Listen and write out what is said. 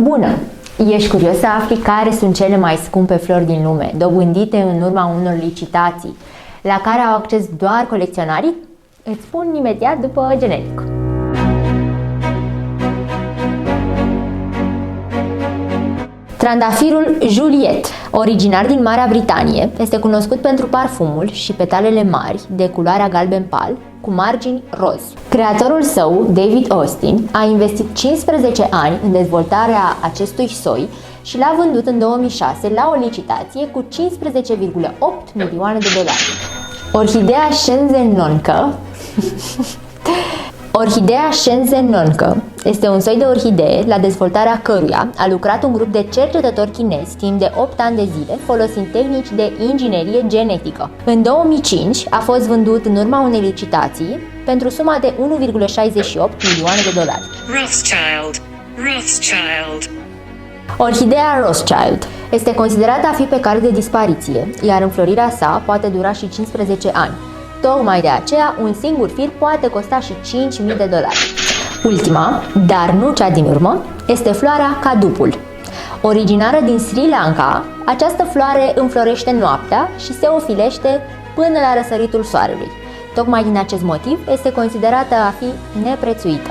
Bună! Ești curios să afli care sunt cele mai scumpe flori din lume, dobândite în urma unor licitații, la care au acces doar colecționarii? Îți spun imediat după generic. Trandafirul Juliet, originar din Marea Britanie, este cunoscut pentru parfumul și petalele mari de culoarea galben pal cu margini roz. Creatorul său, David Austin, a investit 15 ani în dezvoltarea acestui soi și l-a vândut în 2006 la o licitație cu 15,8 milioane de dolari. Orhidea Shenzhenoncă Orhidea Shenzhenoncă este un soi de orhidee la dezvoltarea căruia a lucrat un grup de cercetători chinezi timp de 8 ani de zile folosind tehnici de inginerie genetică. În 2005 a fost vândut în urma unei licitații pentru suma de 1,68 milioane de dolari. Rothschild. Orhidea Rothschild este considerată a fi pe cale de dispariție, iar înflorirea sa poate dura și 15 ani. Tocmai de aceea, un singur fir poate costa și 5.000 de dolari. Ultima, dar nu cea din urmă, este floarea cadupul. Originară din Sri Lanka, această floare înflorește noaptea și se ofilește până la răsăritul soarelui. Tocmai din acest motiv este considerată a fi neprețuită.